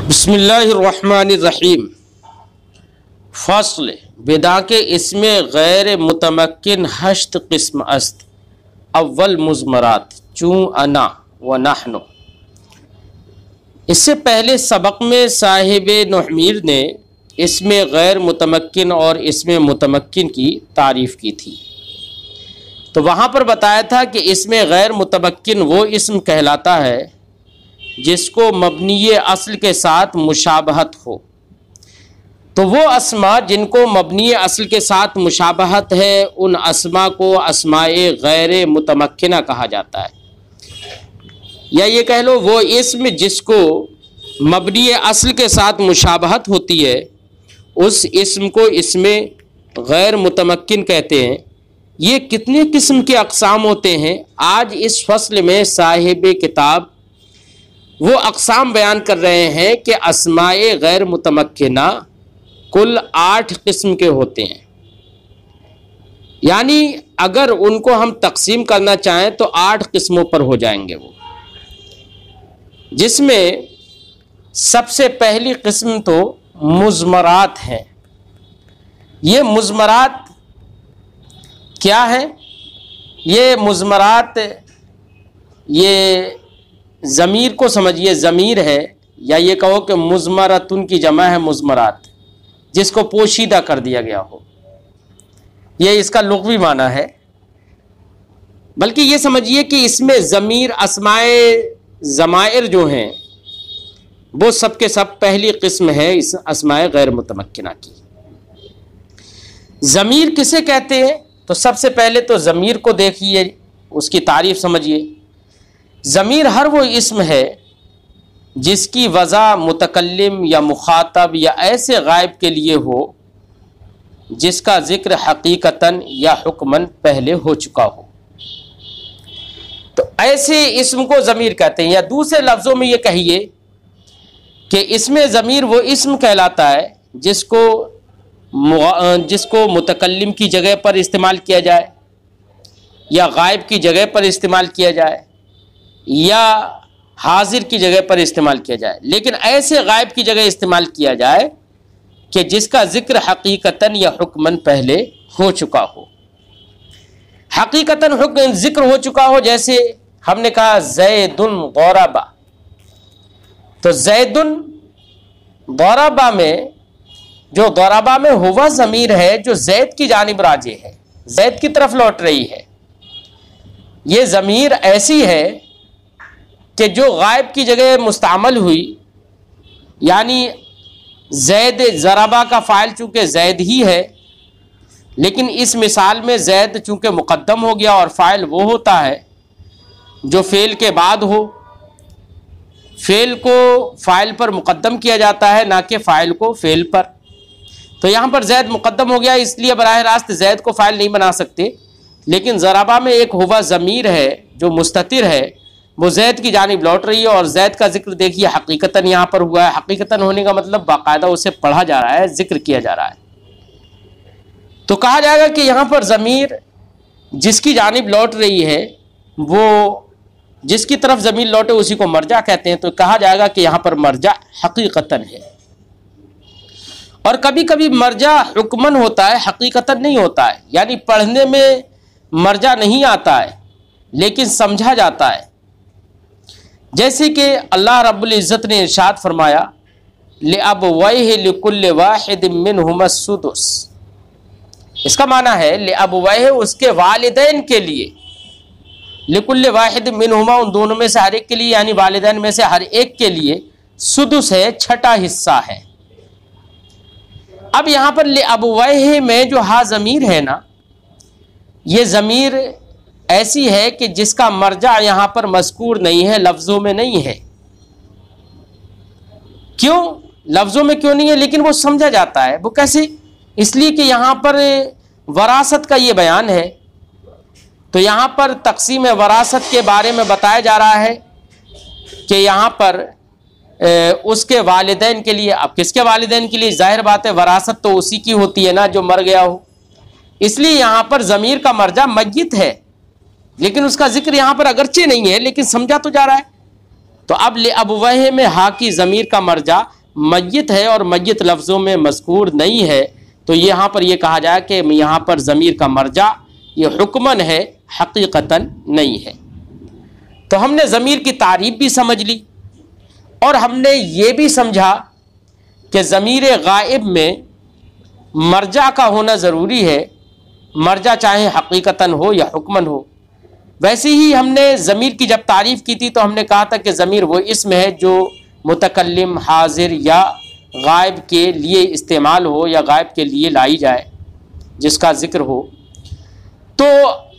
बिस्मिल्लाहिर्रहमानिर्रहीम। फ़स्ल बिदा के इसमें गैर मुतमक्किन हश्त किस्म अस्त। अव्वल मुज़मरात चूँ अना व नहनो। इससे पहले सबक में साहिब नुहमीर ने इसमें गैर मुतमक्किन और इसमें मुतमक्किन की तारीफ़ की थी। तो वहाँ पर बताया था कि इसमें गैर मुतमक्किन वो इस्म कहलाता है जिसको मबनी असल के साथ मुशाबहत हो। तो वो अस्मा जिनको मबनी असल के साथ मुशाबहत है उन अस्मा को अस्माए गैर मुतमक्किना कहा जाता है, या ये कह लो वो इस्म जिसको मबनी असल के साथ मुशाबहत होती है उस इस्म को इसमें गैर मुतमक्किन कहते हैं। ये कितने किस्म के अक़साम होते हैं, आज इस फसल में साहिब किताब वो अक़साम बयान कर रहे हैं कि अस्माए गैर मुतमक्किना कुल 8 किस्म के होते हैं। यानी अगर उनको हम तकसीम करना चाहें तो 8 किस्मों पर हो जाएंगे वो, जिसमें सबसे पहली किस्म तो मुज़मरात हैं। ये मुज़मरात क्या है? ये मुज़मरात ये ज़मीर को समझिए, ज़मीर है, या ये कहो कि मुज़मरतुन की जमा है मुज़मरात, जिसको पोशीदा कर दिया गया हो, ये इसका लुग़वी माना है। बल्कि ये समझिए कि इसमें ज़मीर अस्माए ज़माइर जो हैं वो सब के सब पहली किस्म है इस अस्माए गैर मुतमक्किना की। ज़मीर किसे कहते हैं? तो सबसे पहले तो ज़मीर को देखिए, उसकी तारीफ़ समझिए। ज़मीर हर वो इस्म है जिसकी वज़ा मुतकल्लिम या मुखातब या ऐसे गायब के लिए हो जिसका ज़िक्र हकीकतन या हुक्मन पहले हो चुका हो, तो ऐसे इस्म को ज़मीर कहते हैं। या दूसरे लफ्ज़ों में ये कहिए कि इसमें ज़मीर वो इस्म कहलाता है जिसको मुतकल्लिम की जगह पर इस्तेमाल किया जाए या गायब की जगह पर इस्तेमाल किया जाए या हाजिर की जगह पर इस्तेमाल किया जाए, लेकिन ऐसे गायब की जगह इस्तेमाल किया जाए कि जिसका ज़िक्र हकीकतन या हुक्मन पहले हो चुका हो। हकीकतन हुक्म ज़िक्र हो चुका हो, जैसे हमने कहा ज़ैदुन ज़रबा, तो ज़ैदुन ज़रबा में जो ज़रबा में हुआ ज़मीर है जो ज़ैद की जानिब राजे है, ज़ैद की तरफ लौट रही है। ये ज़मीर ऐसी है कि जो गायब की जगह मुस्तामल हुई, यानी ज़ैद ज़रबा का फ़ाइल चूँकि ज़ैद ही है, लेकिन इस मिसाल में ज़ैद चूँकि मुक़द्दम हो गया और फ़ाइल वो होता है जो फ़ेल के बाद हो। फ़ेल को फ़ाइल पर मुक़द्दम किया जाता है, ना कि फ़ाइल को फ़ेल पर। तो यहाँ पर ज़ैद मुक़द्दम हो गया, इसलिए बराह रास्त ज़ैद को फ़ाइल नहीं बना सकते, लेकिन ज़रबा में एक हुआ ज़मीर है जो मुस्ततिर है, वो ज़ैद की जानिब लौट रही है। और ज़ैद का जिक्र देखिए हकीकतन यहाँ पर हुआ है। हकीकतन होने का मतलब बाकायदा उसे पढ़ा जा रहा है, जिक्र किया जा रहा है। तो कहा जाएगा कि यहाँ पर ज़मीर जिसकी जानिब लौट रही है, वो जिसकी तरफ ज़मीर लौटे उसी को मरजा कहते हैं। तो कहा जाएगा कि यहाँ पर मरजा हकीकतन है। और कभी कभी मरजा हुक्मन होता है, हकीकतन नहीं होता है, यानी पढ़ने में मरजा नहीं आता है लेकिन समझा जाता है। जैसे कि अल्लाह रब्बुल इज़्ज़त ने इरशाद फरमाया लिअबवैहि लिकुल्लि वाहिदिन मिनहुमा सुदुस। इसका माना है लिअबवैहि उसके वालिदैन के लिए, लिकुल्लि वाहिदिन मिनहुमा उन दोनों में से हर एक के लिए, यानी वालिदैन में से हर एक के लिए सुदुस है, छठा हिस्सा है। अब यहाँ पर लिअबवैहि में जो हा ज़मीर है ना, ये ज़मीर ऐसी है कि जिसका मर्जा यहाँ पर मज़कूर नहीं है, लफ्ज़ों में नहीं है। क्यों लफ्ज़ों में क्यों नहीं है, लेकिन वो समझा जाता है। वो कैसे? इसलिए कि यहाँ पर वरासत का ये बयान है। तो यहाँ पर तक़सीम वरासत के बारे में बताया जा रहा है कि यहाँ पर उसके वालिदैन के लिए। अब किसके वालिदैन के लिए? जाहिर बात है वरासत तो उसी की होती है ना जो मर गया हो, इसलिए यहाँ पर ज़मीर का मर्जा मय्यत है, लेकिन उसका जिक्र यहाँ पर अगरचे नहीं है, लेकिन समझा तो जा रहा है। तो अब ले अबवह में हा की ज़मीर का मर्जा मय्यत है और मय्यत लफ्ज़ों में मज़कूर नहीं है, तो यहाँ पर यह कहा जाए कि यहाँ पर ज़मीर का मर्जा ये हुक्मन है, हकीकतन नहीं है। तो हमने ज़मीर की तारीफ़ भी समझ ली और हमने ये भी समझा कि ज़मीर गायब में मर्जा का होना ज़रूरी है, मर्जा चाहे हकीकतन हो या हुक्मन हो। वैसे ही हमने ज़मीर की जब तारीफ़ की थी तो हमने कहा था कि ज़मीर वो इसम है जो मुतकल्लिम, हाजिर या गायब के लिए इस्तेमाल हो या गायब के लिए लाई जाए, जिसका ज़िक्र हो। तो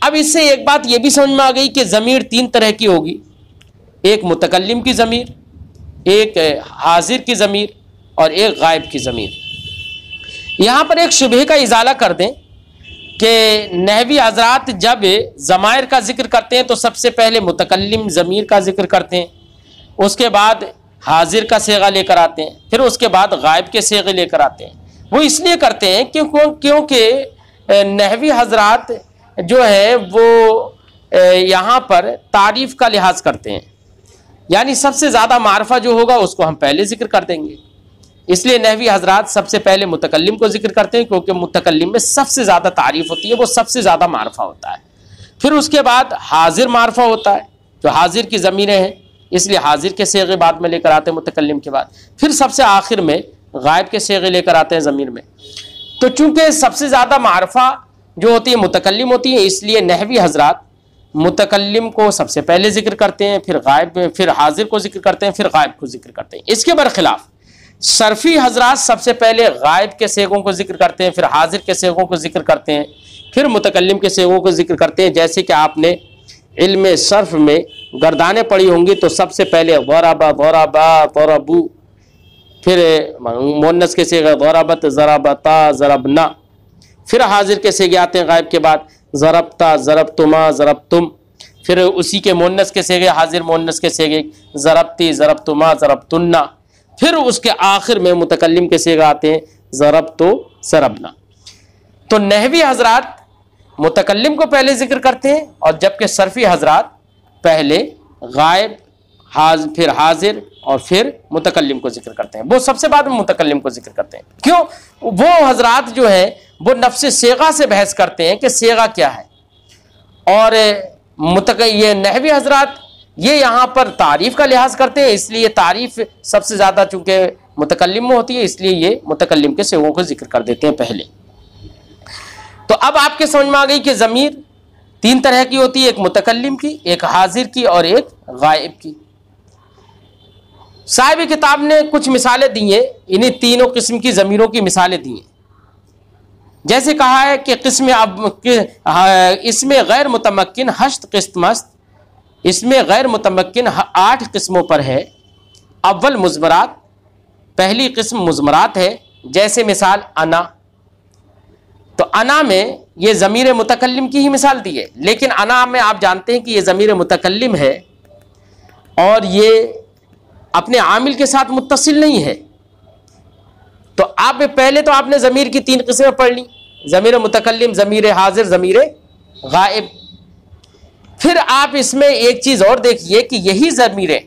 अब इससे एक बात ये भी समझ में आ गई कि ज़मीर तीन तरह की होगी, एक मुतकल्लिम की ज़मीर, एक हाजिर की ज़मीर और एक गायब की ज़मीर। यहाँ पर एक शुबहे का इजाला कर दें कि नहवी हजरात जब ज़मायर का जिक्र करते हैं तो सबसे पहले मुतकल्लिम ज़मीर का जिक्र करते हैं, उसके बाद हाजिर का सेगा लेकर आते हैं, फिर उसके बाद गायब के सेगे लेकर आते हैं। वो इसलिए करते हैं क्योंकि नहवी हजरात जो है वो यहाँ पर तारीफ़ का लिहाज करते हैं, यानी सबसे ज़्यादा मारफा जो होगा उसको हम पहले जिक्र कर देंगे। इसलिए नहवी हजरात सबसे पहले मुतकल्लिम को जिक्र करते हैं क्योंकि मुतकल्लिम में सबसे ज़्यादा तारीफ़ होती है, वो सबसे ज़्यादा मारफा होता है। फिर उसके बाद हाजिर मारफा होता है, जो हाजिर की ज़मीरें हैं, इसलिए हाजिर के सेगे बाद में लेकर आते हैं मुतकल्लिम के बाद। फिर सबसे आखिर में गायब के सेगे लेकर आते हैं ज़मीर में। तो चूँकि सबसे ज़्यादा मारफा जो होती है मुतकल्लिम होती है, इसलिए नहवी हजरात मुतकल्लिम को सबसे पहले जिक्र करते हैं, फिर गायब, फिर हाजिर को जिक्र करते हैं, फिर गायब को जिक्र करते हैं। इसके बरखिलाफ सरफ़ी हजरात सबसे पहले गायब के सेगों को जिक्र करते हैं, फिर हाजिर के सेगों को जिक्र करते हैं, फिर मुतकल्लिम के सेगों को जिक्र करते हैं। जैसे कि आपने इल्म सर्फ में गर्दानें पढ़ी होंगी तो सबसे पहले ज़राबा, ज़राबा, ज़रबू, फिर मुन्नस के सेगे ज़राबत, ज़राबता, ज़रबना, फिर हाजिर के सेगे आते हैं गायब के बाद ज़रबता, ज़रबतुमा, ज़रबतुम, फिर उसी के मुन्नस के सेगे हाजिर मुन्नस के सेगे ज़रबती, ज़रबतुमा, ज़रबतुन्ना, फिर उसके आखिर में मुतकल्लिम के सेगे आते हैं ज़रबतो, ज़रबना। तो नहवी हजरात मुतकल्लिम को पहले जिक्र करते हैं और जबकि सरफ़ी हजरात पहले गायब, फिर हाजिर और फिर मुतकल्लिम को जिक्र करते हैं। वो सबसे बाद में मुतकल्लिम को जिक्र करते हैं। क्यों? वो हजरात जो है वो नफ्स सेगा से बहस करते हैं कि सेगा क्या है, और ये नहवी हजरात ये यहाँ पर तारीफ़ का लिहाज करते हैं, इसलिए तारीफ़ सबसे ज़्यादा चूँकि मुतकल्लिम में होती है इसलिए ये मुतकल्लिम के सेगों को जिक्र कर देते हैं पहले। तो अब आपके समझ में आ गई कि ज़मीर तीन तरह की होती है, एक मुतकल्लिम की, एक हाजिर की और एक गायब की। साहिब किताब ने कुछ मिसालें दी हैं, इन्हीं तीनों किस्म की ज़मीरों की मिसालें दी हैं। जैसे कहा है कि इसमें गैर मुतमक्किन हश्त किस्मस्त, इसमें गैर मुतमक्किन 8 किस्मों पर है। अव्वल मुज़मरात, पहली किस्म मुज़मरात है। जैसे मिसाल अना, तो अना में ये ज़मीर मुतकल्लिम की ही मिसाल दी है, लेकिन अना में आप जानते हैं कि ये ज़मीर मुतकल्लिम है और ये अपने आमिल के साथ मुत्तसिल नहीं है। तो आप पहले तो आपने ज़मीर की 3 किस्में पढ़ ली, ज़मीर मुतकल्लिम, ज़मीर हाजिर, ज़मीर गायब। फिर आप इसमें एक चीज़ और देखिए कि यही ज़मीरें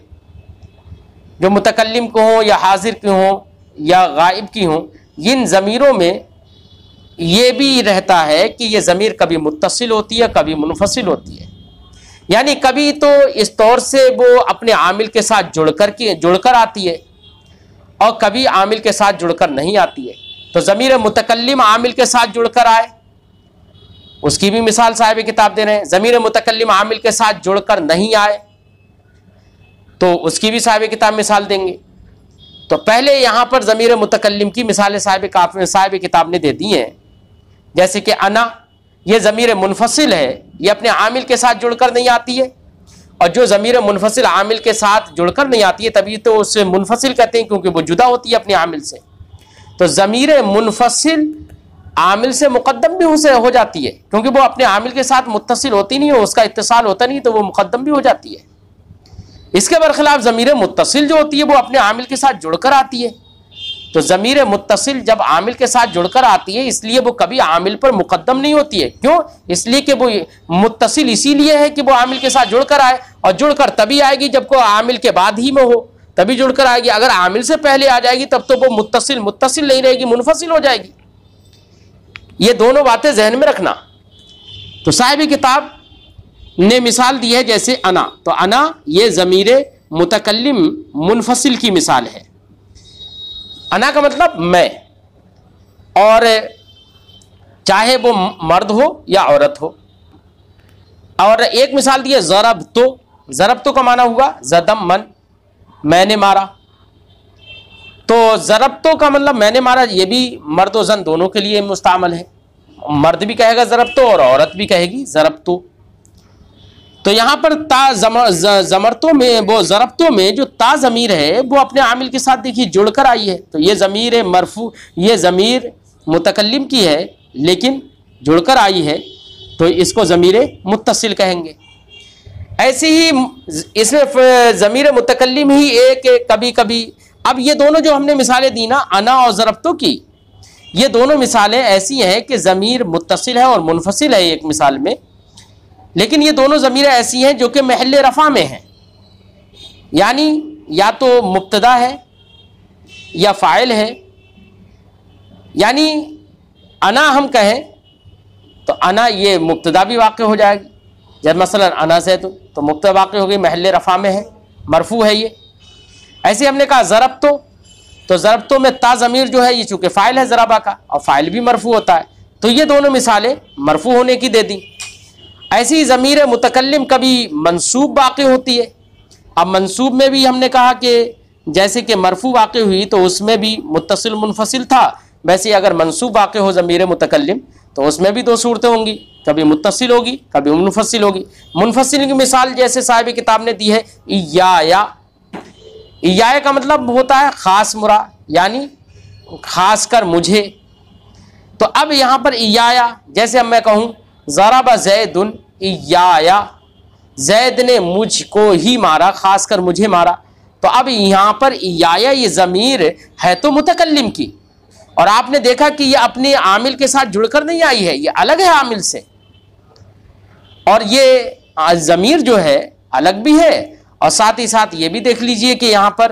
जो मुतकल्लिम को हों या हाजिर की हों या गायब की हों, इन ज़मीरों में ये भी रहता है कि ये ज़मीर कभी मुत्तसिल होती है, कभी मुनफसिल होती है। यानी कभी तो इस तौर से वो अपने आमिल के साथ जुड़कर आती है और कभी आमिल के साथ जुड़कर नहीं आती है। तो ज़मीर मुतकल्लिम आमिल के साथ जुड़कर आए, उसकी भी मिसाल साहिब किताब दे रहे हैं। ज़मीर मुतकल्लिम आमिल के साथ जुड़कर नहीं आए तो उसकी भी साहिब किताब मिसाल देंगे। तो पहले यहाँ पर ज़मीर मुतकल्लिम की मिसालें साहिब किताब ने दे दी हैं। जैसे कि अना, ये ज़मीर मुनफसिल है, ये अपने आमिल के साथ जुड़कर नहीं आती है, और जो ज़मीर मुनफसिल आमिल के साथ जुड़कर नहीं आती है तभी तो उसे मुनफसिल कहते हैं, क्योंकि वो जुदा होती है अपने आमिल से। तो ज़मीर मुनफसिल आमिल से मुक़द्दम भी हो जाती है, क्योंकि वो अपने आमिल के साथ मुत्तसिल होती नहीं है, उसका इत्तिसाल होता नहीं, तो वो मुक़द्दम भी हो जाती है। इसके बरखिलाफ ज़मीर मुत्तसिल जो होती है वो अपने आमिल के साथ जुड़कर आती है। तो ज़मीर मुत्तसिल जब आमिल के साथ जुड़कर आती है इसलिए वो कभी आमिल पर मुक़द्दम नहीं होती है। क्यों? इसलिए कि वो मुत्तसिल इसीलिए है कि वो आमिल के साथ जुड़कर आए, और जुड़कर तभी आएगी जब को आमिल के बाद ही में हो। तभी जुड़कर आएगी। अगर आमिल से पहले आ जाएगी तब तो वो मुत्तसिल नहीं रहेगी, मुनफसिल हो जाएगी। ये दोनों बातें जहन में रखना। तो साहिब किताब ने मिसाल दी है जैसे अना, तो अना ये ज़मीर मुतकल्लिम मुनफसिल की मिसाल है। अना का मतलब मैं, और चाहे वो मर्द हो या औरत हो। और एक मिसाल दी है ज़रबतो का माना हुआ ज़दम मन, मैंने मारा। तो ज़रबतो का मतलब मैंने मारा, ये भी मर्द और जन दोनों के लिए मुस्तामल है। मर्द भी कहेगा ज़रबतो और औरत भी कहेगी ज़रबतो। तो यहाँ पर ज़मरतो में, वो ज़रबतो में जो ता ज़मीर है वो अपने आमिल के साथ देखिए जुड़कर आई है। तो ये ज़मीर मरफू, ये ज़मीर मुतकल्लिम की है लेकिन जुड़कर आई है, तो इसको ज़मीर मुत्तसिल कहेंगे। ऐसे ही इसमें ज़मीर मुतकल्लिम ही एक कभी कभी, अब ये दोनों जो हमने मिसालें दी ना अना और ज़रबतो की, ये दोनों मिसालें ऐसी हैं कि ज़मीर मुत्तसिल है और मुनफसिल है एक मिसाल में, लेकिन ये दोनों ज़मीरें ऐसी हैं जो कि महल रफ़ा में हैं, यानी या तो मुब्तदा है या फ़ाइल है। यानी अना हम कहें तो अना ये मुब्तदा भी वाक़ हो जाएगी, जब मसलन अना से तो मुब्तदा वाक़ हो गई, महल रफ़ा में है, मरफू है ये। ऐसे हमने कहा ज़रबतो, तो ज़रबतो में ता ज़मीर जो है ये चूँकि फ़ाइल है ज़रबा का, और फ़ाइल भी मरफू होता है, तो ये दोनों मिसालें मरफू होने की दे दी। ऐसी ही ज़मीर मुतकल्लिम कभी मंसूब वाक़ होती है। अब मंसूब में भी हमने कहा कि जैसे कि मरफू वाक़ हुई तो उसमें भी मुत्तसिल मुनफसिल था, वैसे अगर मंसूब वाक़ हो ज़मीर मुतकल्लिम तो उसमें भी दो सूरतें होंगी, कभी मुत्तसिल होगी कभी मुनफसिल होगी। मुनफसिल की मिसाल जैसे साहिब किताब ने दी है इयाया। इयाया का मतलब होता है ख़ास मुरा, यानी ख़ास कर मुझे। तो अब यहाँ पर इयाया, जैसे अब मैं कहूँ ज़रबा ज़ैदुन इयाया, जैद ने मुझको ही मारा, ख़ास कर मुझे मारा। तो अब यहाँ पर इयाया ये ज़मीर है तो मुतकल्लिम की, और आपने देखा कि ये अपने आमिल के साथ जुड़कर नहीं आई है, ये अलग है आमिल से, और ये ज़मीर जो है अलग भी है। और साथ ही साथ ये भी देख लीजिए कि यहाँ पर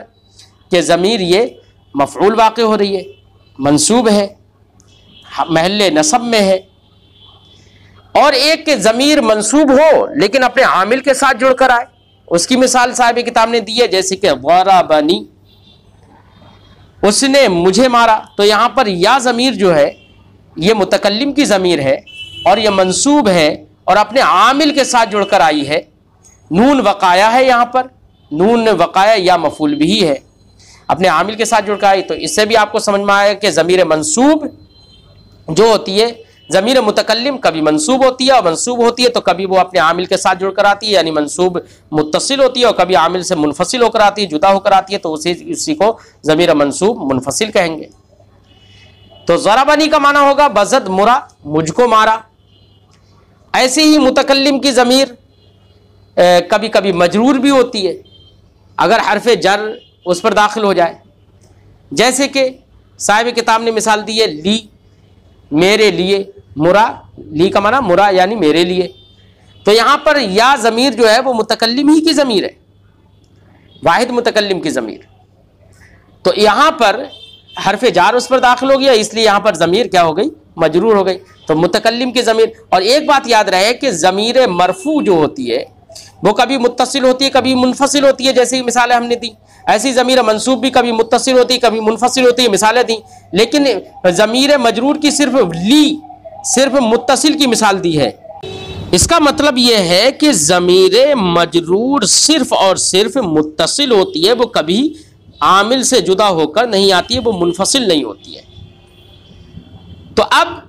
कि ज़मीर ये मफ़ऊल वाक़ हो रही है, मंसूब है, महल नसब में है। और एक के ज़मीर मंसूब हो लेकिन अपने आमिल के साथ जुड़कर आए, उसकी मिसाल साहिब किताब ने दी है जैसे कि ज़रबनी, उसने मुझे मारा। तो यहाँ पर या ज़मीर जो है ये मुतकल्लिम की ज़मीर है और ये मंसूब है और अपने आमिल के साथ जुड़कर आई है। नून वक़ाया है, यहाँ पर नून वक़ाया या मफ़ूल भी है, अपने आमिल के साथ जुड़कर आई। तो इससे भी आपको समझ में आया कि ज़मीर मंसूब जो होती है, ज़मीर मुतकल्लिम कभी मंसूब होती है, और मंसूब होती है तो कभी वो अपने आमिल के साथ जुड़कर आती है, यानी मंसूब मुत्तसिल होती है, और कभी आमिल से मुनफसिल होकर आती है, जुदा होकर आती है, तो उसी को ज़मीर मंसूब मुनफसिल कहेंगे। तो ज़रबनी का माना होगा बज़द मुरा, मुझको मारा। ऐसे ही मुतकल्लिम की ज़मीर कभी कभी मजरूर भी होती है अगर हरफ़े जर उस पर दाखिल हो जाए, जैसे कि साहिब किताब ने मिसाल दी है ली, मेरे लिए, मुरा, ली का माना मुरा यानी मेरे लिए। तो यहाँ पर या ज़मीर जो है वो मुतकल्लिम ही की ज़मीर है, वाहिद मुतकल्लिम की ज़मीर। तो यहाँ पर हरफ़े जार उस पर दाखिल हो गया, इसलिए यहाँ पर ज़मीर क्या हो गई, मजरूर हो गई। तो मुतकल्लिम की ज़मीर। और एक बात याद रहे कि ज़मीर मरफू जो होती है वो कभी मुत्तसिल होती है कभी मुनफसिल होती है, जैसे मिसालें हमने दी। ऐसी ज़मीर मंसूब भी कभी मुत्तसिल होती है कभी मुनफसिल होती है, मिसालें दी। लेकिन ज़मीर मजरूर की सिर्फ मुत्तसिल की मिसाल दी है। इसका मतलब यह है कि ज़मीर मजरूर सिर्फ और सिर्फ मुत्तसिल होती है, वो कभी आमिल से जुदा होकर नहीं आती है, वो मुनफसिल नहीं होती है। तो अब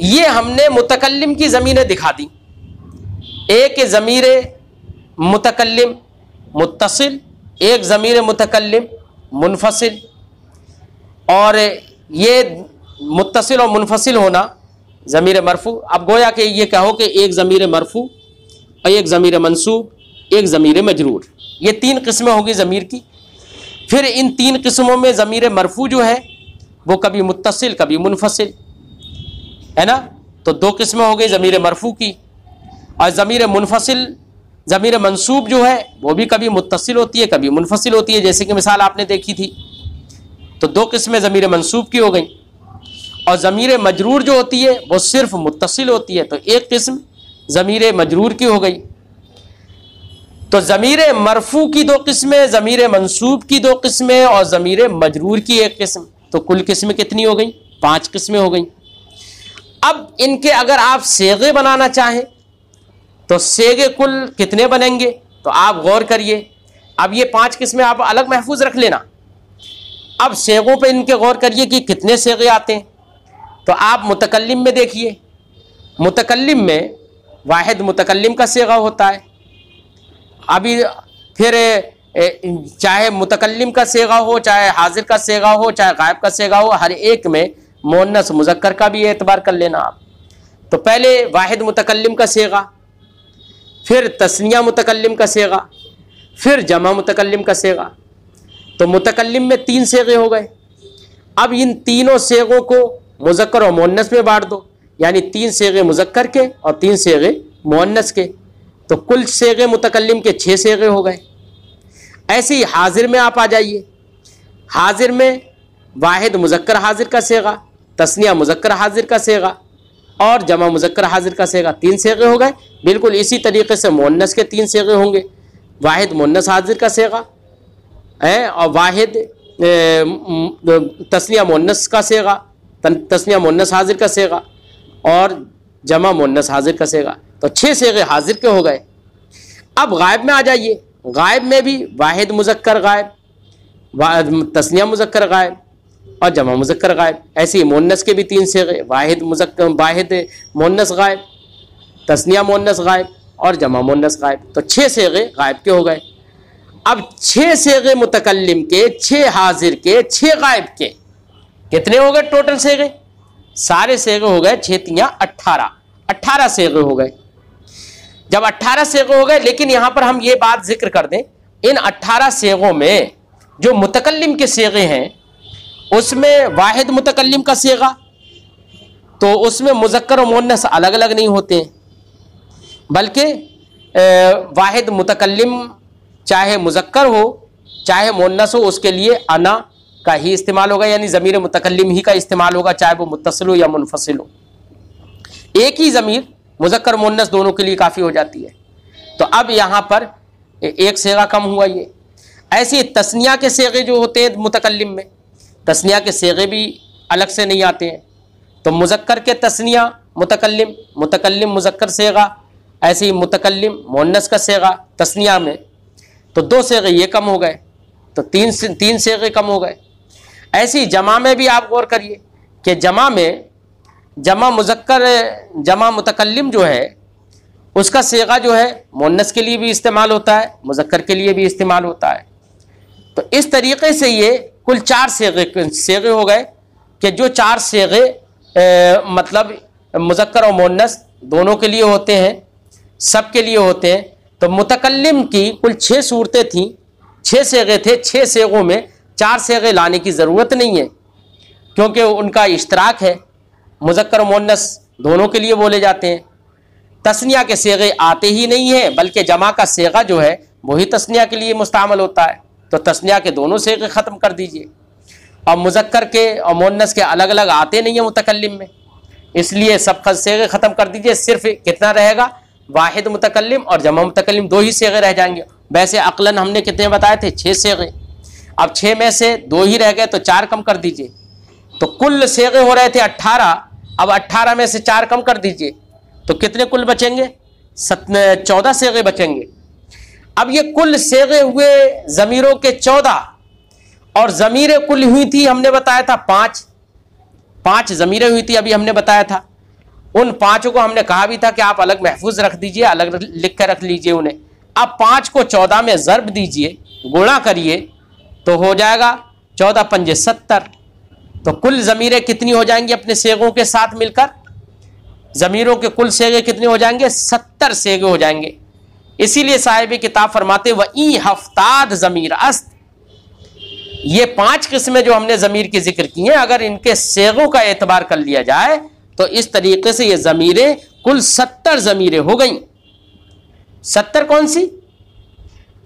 ये हमने मुतकल्लिम की ज़मीरें दिखा दी, एक ज़मीर मुतकल्लिम मुत्तसिल, एक ज़मीर मुतकल्लिम मुनफसिल। और ये मुत्तसिल और मुनफसिल होना ज़मीर मरफू। अब गोया कि ये कहो कि एक ज़मीर मरफू और एक ज़मीर मंसूब, एक ज़मीर मजरूर, ये तीन किस्में होगी ज़मीर की। फिर इन तीन किस्मों में ज़मीर मरफू जो है वो कभी मुत्तसिल कभी मुनफसिल है ना, तो दो किस्में हो गई ज़मीर मरफू की। और ज़मीर मुनफसिल ज़मीर मंसूब जो है वो भी कभी मुत्तसिल होती है कभी मुनफसिल होती है, जैसे कि मिसाल आपने देखी थी। तो दो किस्में ज़मीर मंसूब की हो गई। और ज़मीर मजरूर जो होती है वो सिर्फ मुत्तसिल होती है, तो एक किस्म ज़मीर मजरूर की हो गई। तो ज़मीर मरफू की दो किस्में, ज़मीर मंसूब की दो किस्में और ज़मीर मजरूर की एक किस्म। तो कुल किस्में कितनी हो गई? 5 किस्में हो गई। अब इनके अगर आप सेगे बनाना चाहें तो सेगे कुल कितने बनेंगे? तो आप गौर करिए। अब ये 5 किस्में आप अलग महफूज रख लेना। अब सेगों पे इनके गौर करिए कि कितने सेगे आते हैं। तो आप मुतकल्लिम में देखिए, मुतकल्लिम में वाहिद मुतकल्लिम का सेगा होता है। अभी फिर चाहे मुतकल्लिम का सेगा हो, चाहे हाजिर का सेगा हो, चाहे गायब का सेगा हो, हर एक में मुअन्नस मुज़क्कर का भी एतबार कर लेना आप। तो पहले वाहिद मुतकल्लिम का सेगा, फिर तस्निया मुतकल्लिम का सेगा, फिर जमा मुतकल्लिम का सेगा। तो मुतकल्लिम में 3 सेगे हो गए। अब इन तीनों सेगों को मुज़क्कर और मुअन्नस में बांट दो, यानी 3 सेगे मुज़क्कर के और 3 सेगे मुअन्नस के। तो कुल सेगे मुतकल्लिम के 6 सेगे हो गए। ऐसे ही हाजिर में आप आ जाइए। हाजिर में वाहिद मुज़क्कर हाजिर का सेगा, तस्निया मुज़क्कर हाजिर का सेगा और जमा मुज़क्कर हाजिर का सेगा, 3 सेगे हो गए। बिल्कुल इसी तरीके से मुअन्नस के 3 सेगे होंगे। वाहिद मुअन्नस हाजिर का सेगा है और वाहिद तस्निया मुअन्नस का सेगा, तस्निया मुअन्नस हाजिर का सेगा और जमा मुअन्नस हाजिर का सेगा। तो 6 सेगे हाजिर के हो गए। अब गायब में आ जाइए। गायब में भी वाहिद मुज़क्कर गायब, तस्निया मुज़क्कर गायब और जमा मुज़क्कर गायब। ऐसे ही मुअन्नस के भी 3 सेगे, वाहिद मुअन्नस गायब, तस्निया मुअन्नस गायब और जमा मुअन्नस गायब। तो 6 सेगे गायब के हो गए। अब 6 सेगे मुतकल्लिम के, 6 हाजिर के, 6 गायब के, कितने हो गए टोटल सेगे? सारे सेगे हो गए 6 तियां 18 सेगे हो गए। जब 18 सेगे हो गए, लेकिन यहां पर हम ये बात जिक्र कर दें, इन 18 सेगों में जो मुतकल्लिम के सेगे हैं उसमें वाहिद मुतकल्लिम का सेगा, तो उसमें मुज़क्कर और मुअन्नस अलग अलग नहीं होते हैं, बल्कि वाहिद मुतकल्लिम चाहे मुज़क्कर हो चाहे मुअन्नस हो उसके लिए अना का ही इस्तेमाल होगा, यानी ज़मीर मुतकल्लिम ही का इस्तेमाल होगा, चाहे वो मुत्तसिल हो या मुनफसिल हो। एक ही ज़मीर मुज़क्कर मुअन्नस दोनों के लिए काफ़ी हो जाती है। तो अब यहाँ पर एक सेगा कम हुआ ये। ऐसे तस्निया के सेगे जो होते हैं मुतकल्लिम में, तस्निया के सेगे भी अलग से नहीं आते हैं। तो मुज़क्कर के तस्निया मुतकल्लिम, मुतकल्लिम मुज़क्कर सेगा, ऐसे ही मुतकल्लिम मुअन्नस का सेगा तस्निया में। तो 2 सेगे ये कम हो गए, तो 3 सेगे कम हो गए। ऐसे ही जमा में भी आप गौर करिए कि जमा में जमा मुतकल्लिम जो है उसका सेगा जो है मुअन्नस के लिए भी इस्तेमाल होता है, मुज़क्कर के लिए भी इस्तेमाल होता है। तो इस तरीके से ये कुल 4 सेगे हो गए कि जो 4 सेगे मतलब मुज़क्कर और मुअन्नस दोनों के लिए होते हैं, सब के लिए होते हैं। तो मुतकल्लिम की कुल 6 सूरतें थीं, 6 सेगे थे। 6 सेगों में 4 सेगे लाने की ज़रूरत नहीं है, क्योंकि उनका इश्तराक है, मुज़क्कर और मुअन्नस दोनों के लिए बोले जाते हैं। तस्निया के सेगे आते ही नहीं हैं, बल्कि जमा का सेगा जो है वही तस्निया के लिए मुस्तामल होता है। तो तस्निया के दोनों सेगे ख़त्म कर दीजिए। और मुज़क्कर के और मुअन्नस के अलग अलग आते नहीं हैं मुतकल्लिम में, इसलिए सब सेगे ख़त्म कर दीजिए। सिर्फ कितना रहेगा? वाहिद मुतकल्लिम और जमा मुतकल्लिम 2 ही सेगे रह जाएंगे। वैसे अक़लन हमने कितने बताए थे? 6 सेगे। अब 6 में से 2 ही रह गए, तो 4 कम कर दीजिए। तो कुल सेगे हो रहे थे 18, अब 18 में से 4 कम कर दीजिए, तो कितने कुल बचेंगे? 14 सेगे बचेंगे। अब ये कुल सेगे हुए ज़मीरों के 14, और ज़मीरें कुल हुई थी हमने बताया था 5 ज़मीरें हुई थी, अभी हमने बताया था। उन 5 को हमने कहा भी था कि आप अलग महफूज रख दीजिए, अलग लिख कर रख लीजिए उन्हें। अब 5 को 14 में ज़र्ब दीजिए, गुणा करिए, तो हो जाएगा 14 पंजे 70। तो कुल ज़मीरें कितनी हो जाएंगी अपने सेगों के साथ मिलकर? ज़मीरों के कुल सेगे कितने हो जाएंगे? 70 सेगे हो जाएंगे। इसीलिए साहिब किताब फरमाते वई हफ्ताद ज़मीर अस्त। ये 5 किस्में जो हमने ज़मीर की जिक्र की हैं, अगर इनके सेगों का एतबार कर लिया जाए तो इस तरीके से ये ज़मीरें कुल 70 ज़मीरें हो गई। 70 कौन सी?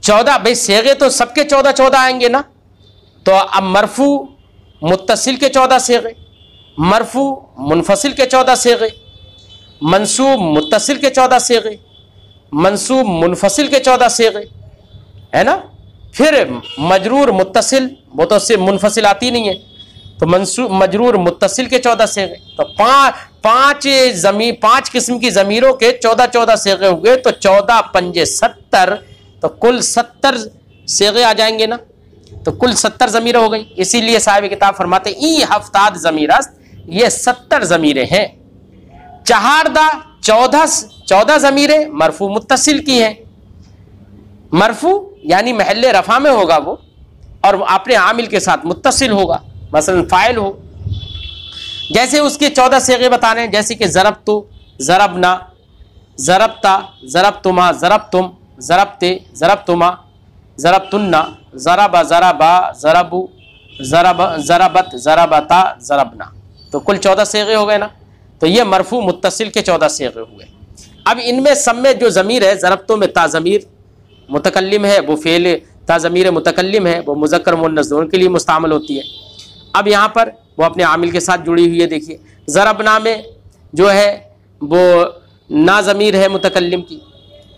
14। भाई सेगे तो सबके 14 आएंगे ना। तो अब मरफू मुत्तसिल के 14 सेगे, मरफू मुनफसिल के 14 सेगे, मंसूब मुत्तसिल के 14 सेगे, मंसूब मुनफसिल के 14 सेगे, है ना। फिर मजरूर मुत्तसिल, वो तो सिर्फ मुनफसिल आती नहीं है, तो मंसूब मजरूर मुत्तसिल के 14 सेगे। तो पांच किस्म की ज़मीरों के 14 सेगे हुए, तो 14 पंजे 70, तो कुल 70 सेगे आ जाएंगे ना। तो कुल 70 ज़मीरें हो गई। इसीलिए साहिब किताब फरमाते ई हफ्ताद ज़मीरस्त, ये 70 ज़मीरें हैं। चहारदा 14 ज़मीरें मरफू मुत्तसिल की हैं। मरफू यानी महल्ले रफा में होगा वो, और अपने आमिल के साथ मुत्तसिल होगा, मसलन फाइल हो। जैसे उसके 14 सेगे बता रहे हैं, जैसे कि ज़रबतु, ज़रबना, ज़रबता, ज़रबतुमा, ज़रबतुम, ज़रबते, ज़रबतुमा, ज़रबतुन्ना, ज़रबा, ज़रबा, ज़रबु, ज़रबत, ज़रबता, ज़रबना। तो कुल 14 सेगे हो गए ना। तो ये मरफू मुत्तसिल के 14 सेगे हुए। अब इनमें सब में जो ज़मीर है, ज़रबतों में ता ज़मीर मुतकल्लिम है, वो फ़ेल ता ज़मीर मुतकल्लिम है, वो मुज़क्कर मुअन्नस दोनों के लिए मुस्तामल होती है। अब यहाँ पर वो अपने आमिल के साथ जुड़ी हुई है। देखिए ज़रबना में जो है वो ना ज़मीर है मुतकल्लिम की,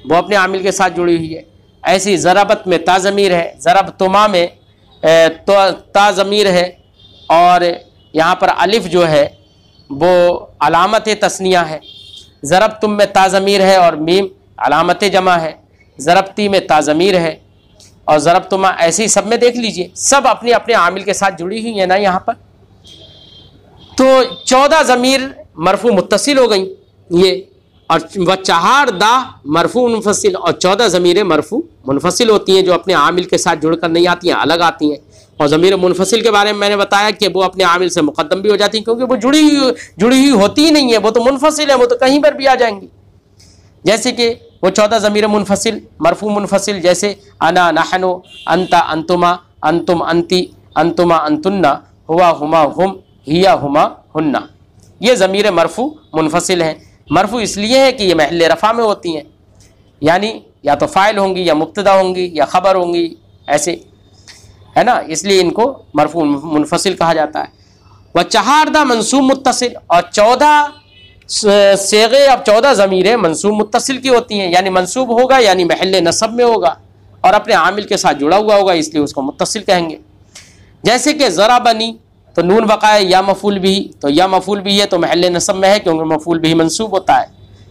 वो अपने आमिल के साथ जुड़ी हुई है। ऐसी ज़रबत में ता ज़मीर है, ज़रबतुमा में तो ता ज़मीर है, और यहाँ पर अलिफ जो है वो अलामत तस्निया है। ज़रबतुम में ता ज़मीर है और मीम अलामत जमा है। ज़रबती में ता ज़मीर है और ज़रबतुमा, ऐसे ही सब में देख लीजिए, सब अपने अपने आमिल के साथ जुड़ी हुई है ना यहाँ पर। तो 14 ज़मीर मरफू मुत्तसिल हो गई ये, और व चहारदा मरफू मुनफसिल, और 14 ज़मीरें मरफू मुनफसिल होती हैं, जो अपने आमिल के साथ जुड़कर नहीं आती हैं, अलग आती हैं। और ज़मीर मुनफसिल के बारे में मैंने बताया कि वो अपने आमिल से मुक़द्दम भी हो जाती हैं, क्योंकि वो जुड़ी हुई होती ही नहीं है, वो तो मुनफसिल है, वो तो कहीं पर भी आ जाएंगी। जैसे कि वो 14 ज़मीर मुनफसिल मरफू मुनफसिल, जैसे अना, नहनु, अंता, अंतुमा, अंतुम, अंती, अंतुमा, अंतुन्ना, हुआ, हुमा, हुम, हिया, हुमा, हुन्ना। ये ज़मीर मरफू मुनफसिल हैं। मरफू इसलिए है कि ये महल रफ़ा में होती हैं, यानी या तो फ़ाइल होंगी, या मुब्तदा होंगी, या ख़बर होंगी, ऐसे, है ना। इसलिए इनको मरफू मुनफसिल कहा जाता है। व चहारदा मंसूब मुत्तसिल, और 14 सेगे, अब 14 ज़मीरें मंसूब मुत्तसिल की होती हैं, यानी मंसूब होगा यानी महल नसब में होगा और अपने आमिल के साथ जुड़ा हुआ होगा, इसलिए उसको मुत्तसिल कहेंगे। जैसे कि ज़राबनी, तो नून बकाए या मफूल भी, तो या मफूल भी है तो महल नसब में है, क्योंकि मफूल भी मंसूब होता है,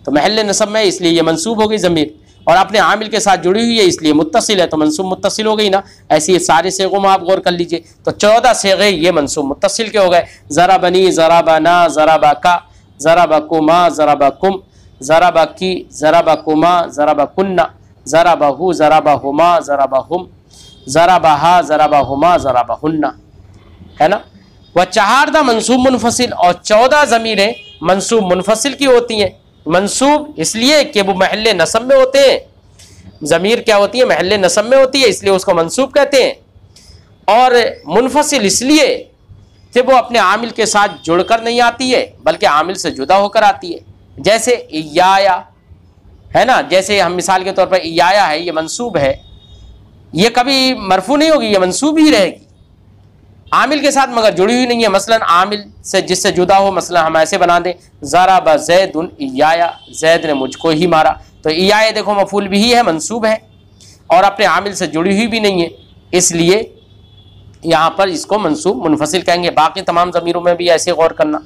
तो महल नसब में है, इसलिए ये मंसूब हो गई ज़मीर, और अपने आमिल के साथ जुड़ी हुई है, इसलिए मुत्तसिल है, तो मंसूब मुत्तसिल हो गई ना। ऐसे सारे सेगों में आप गौर कर लीजिए, तो 14 सेगे ये मंसूब मुत्तसिल के हो गए। ज़राबनी, ज़राबना, ज़राबका, ज़राबकुमा, ज़राबकुम, ज़राबकी, ज़राबकुमा, ज़राबकुन्ना, ज़राबहु, ज़राबहुमा, ज़राबहुम, ज़राबहा, ज़राबहुमा, ज़राबहुन्ना, है ना। वह चहारदा मंसूब मुनफसिल, और 14 ज़मीरें मंसूब मुनफसिल की होती हैं। मंसूब इसलिए कि वो महल नसब में होते हैं। ज़मीर क्या होती है? महल नसब में होती है, इसलिए उसको मंसूब कहते हैं। और मुनफसिल इसलिए कि वो अपने आमिल के साथ जुड़कर नहीं आती है, बल्कि आमिल से जुदा होकर आती है। जैसे इयाया है ना, जैसे हम मिसाल के तौर पर इयाया है, ये मंसूब है, ये कभी मरफू नहीं होगी, ये मंसूब ही रहेगी आमिल के साथ, मगर जुड़ी हुई नहीं है। मसलन आमिल से जिससे जुदा हो, मसलन हम ऐसे बना दें ज़राबा ज़ैदुन इयाया, ज़ैद ने मुझको ही मारा, तो इयाया देखो मफूल भी है, मंसूब है और अपने आमिल से जुड़ी हुई भी नहीं है, इसलिए यहाँ पर इसको मंसूब मुनफसिल कहेंगे। बाकी तमाम ज़मीरों में भी ऐसे गौर करना।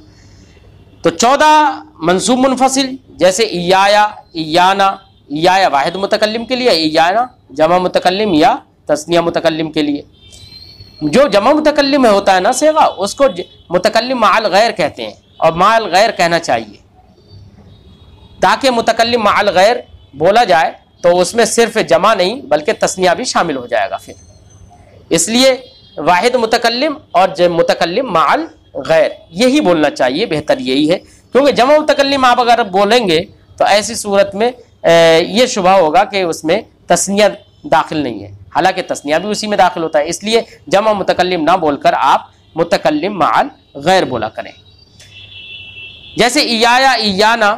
तो 14 मंसूब मुनफसिल, जैसे इयाया, इयाना, इयाया वाहिद मुतकल्लिम के लिए, इयाना जमा मुतकल्लिम या तस्निया मुतकल्लिम के लिए। जो जमा मुतकल्लिम में होता है ना सेगा, उसको मुतकल्लिम माल गैर कहते हैं, और माल गैर कहना चाहिए, ताकि मुतकल्लिम माल गैर बोला जाए तो उसमें सिर्फ जमा नहीं बल्कि तस्निया भी शामिल हो जाएगा फिर, इसलिए वाहिद मुतकल्लिम और मुतकल्लिम माल गैर यही बोलना चाहिए, बेहतर यही है। क्योंकि जमा मुतकल्लिम आप अगर बोलेंगे तो ऐसी सूरत में ये शुबा होगा कि उसमें तस्निया दाखिल नहीं है, हालांकि तस्निया भी उसी में दाखिल होता है, इसलिए जमा मुतकल्लिम ना बोलकर आप मुतकल्लिम माल गैर बोला करें। जैसे इयाया, इयाना,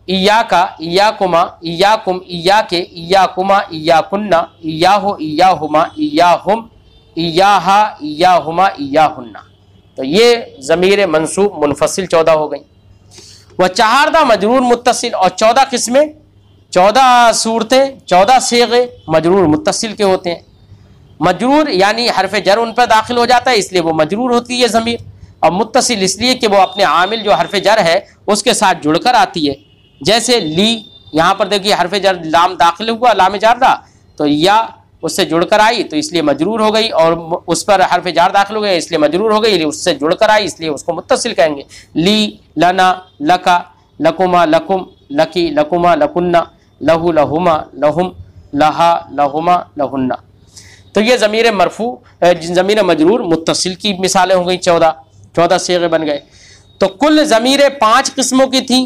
इयाका, इयाकुमा, इयाकुम, इयाके, इयाकुमा, इयाकुन्ना, इयाहु, इयाहुमा, इयाहुम, इयाहा, इयाहुमा, इयाहुन्ना। तो ये ज़मीर मंसूब मुनफसिल 14 हो गई। वह 14 मजरूर मुत्तसिल, और 14 किस्में, 14 सूरतें, 14 सेगे मजरूर मुत्तसिल के होते हैं। मजरूर यानी हरफ जर उन पर दाखिल हो जाता है, इसलिए वो मजरूर होती है ज़मीर, और मुत्तसिल इसलिए कि वो अपने आमिल जो हरफ जर है उसके साथ जुड़कर आती है। जैसे ली, यहाँ पर देखिए हरफ जर लाम दाखिल हुआ, लाम जारदा, तो या उससे जुड़कर आई तो इसलिए मजरूर हो गई, और उस पर हरफ जार दाखिल हो गया इसलिए मजरूर हो गई, उससे जुड़कर आई इसलिए उसको मुत्तसिल कहेंगे। ली, लना, लका, लकुमा, लकुम, लकी, लकुमा, लकुन्ना, लहू, लहुमा, लहुम, लहा, लहुमा, लहुन्ना। तो ये ज़मीर मरफू, ज़मीर मजरूर मुत्तसिल की मिसालें हो गई। 14 सेगे बन गए। तो कुल ज़मीरें 5 किस्मों की थी,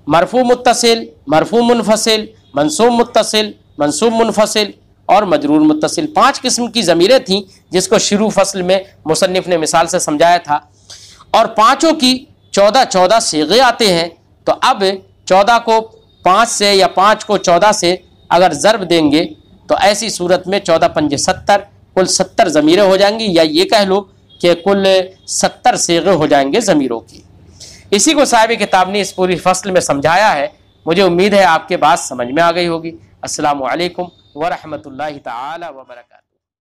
मरफू मुत्तसिल, मरफू मुनफसिल, मंसूब मुत्तसिल, मंसूब मुनफसिल और मजरूर मुत्तसिल। 5 किस्म की ज़मीरें थीं जिसको शुरू फसल में मुसन्निफ ने मिसाल से समझाया था, और पाँचों की 14 सेगे आते हैं। तो अब 14 को 5 से या 5 को 14 से अगर ज़र्ब देंगे तो ऐसी सूरत में 14 पंजे 70, कुल 70 ज़मीरें हो जाएंगी, या ये कह लो कि कुल 70 सेगे हो जाएंगे ज़मीरों की। इसी को साहिब किताब ने इस पूरी फसल में समझाया है। मुझे उम्मीद है आपके बात समझ में आ गई होगी। अस्सलामु अलैकुम व रहमतुल्लाहि तआला व बरकातहू।